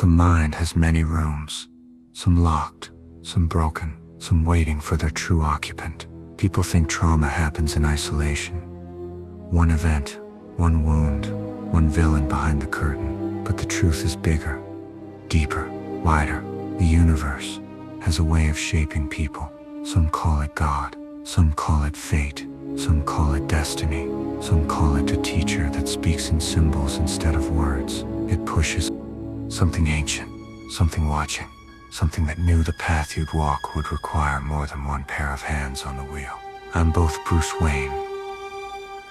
The mind has many rooms, some locked, some broken, some waiting for their true occupant. People think trauma happens in isolation. One event, one wound, one villain behind the curtain. But the truth is bigger, deeper, wider. The universe has a way of shaping people. Some call it God, some call it fate, some call it destiny, some call it a teacher that speaks in symbols instead of words. It pushes something ancient, something watching, something that knew the path you'd walk would require more than one pair of hands on the wheel. I'm both Bruce Wayne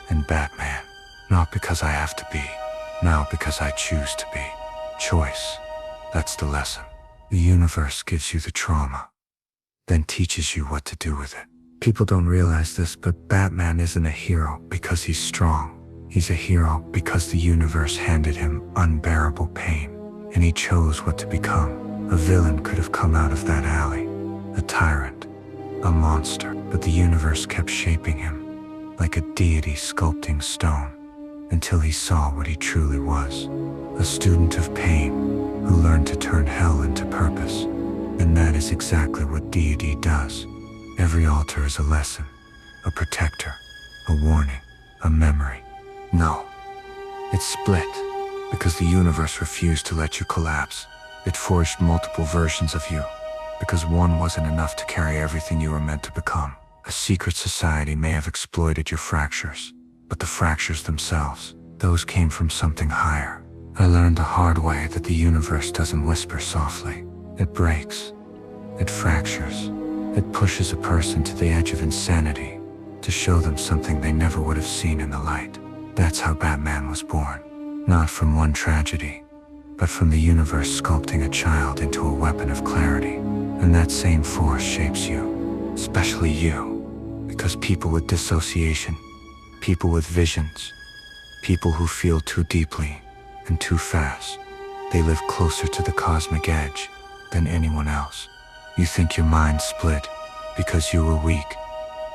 and Batman, not because I have to be, now because I choose to be. Choice, that's the lesson. The universe gives you the trauma, then teaches you what to do with it. People don't realize this, but Batman isn't a hero because he's strong. He's a hero because the universe handed him unbearable pain, and he chose what to become. A villain could have come out of that alley, a tyrant, a monster, but the universe kept shaping him, like a deity sculpting stone, until he saw what he truly was. A student of pain, who learned to turn hell into purpose. And that is exactly what d.i.d. does. Every altar is a lesson, a protector, a warning, a memory. No, it's split, because the universe refused to let you collapse. It forged multiple versions of you, because one wasn't enough to carry everything you were meant to become. A secret society may have exploited your fractures, but the fractures themselves, those came from something higher. I learned the hard way that the universe doesn't whisper softly. It breaks, it fractures, it pushes a person to the edge of insanity to show them something they never would have seen in the light. That's how Batman was born, not from one tragedy, but from the universe sculpting a child into a weapon of clarity. And that same force shapes you, especially you, because people with dissociation, people with visions, people who feel too deeply and too fast, they live closer to the cosmic edge than anyone else. You think your mind split because you were weak,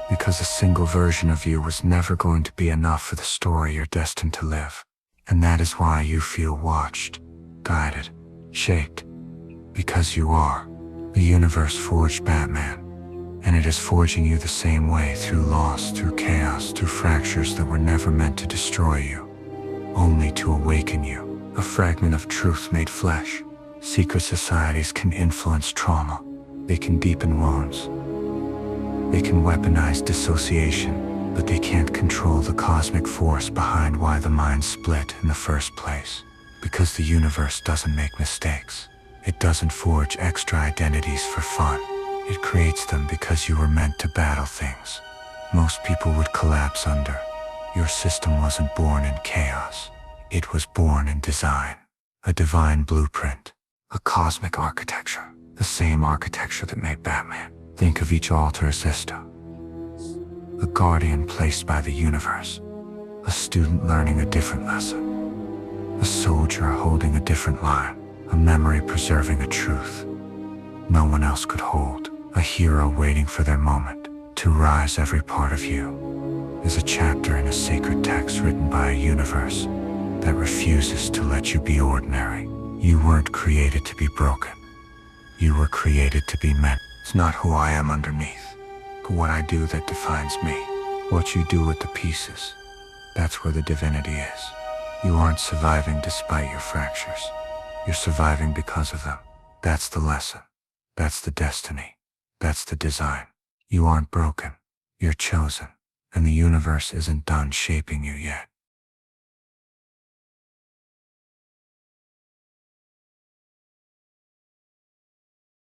because a single version of you was never going to be enough for the story you're destined to live. And that is why you feel watched, guided, shaped, because you are. The universe forged Batman, and it is forging you the same way, through loss, through chaos, through fractures that were never meant to destroy you, only to awaken you. A fragment of truth made flesh. Secret societies can influence trauma. They can deepen wounds. They can weaponize dissociation, but they can't control the cosmic force behind why the mind split in the first place. Because the universe doesn't make mistakes. It doesn't forge extra identities for fun. It creates them because you were meant to battle things most people would collapse under. Your system wasn't born in chaos. It was born in design. A divine blueprint. A cosmic architecture. The same architecture that made Batman. Think of each altar as this: a guardian placed by the universe. A student learning a different lesson. A soldier holding a different line. A memory preserving a truth no one else could hold. A hero waiting for their moment to rise. Every part of you is a chapter in a sacred text written by a universe that refuses to let you be ordinary. You weren't created to be broken. You were created to be meant. It's not who I am underneath, but what I do that defines me. What you do with the pieces, that's where the divinity is. You aren't surviving despite your fractures. You're surviving because of them. That's the lesson. That's the destiny. That's the design. You aren't broken. You're chosen. And the universe isn't done shaping you yet.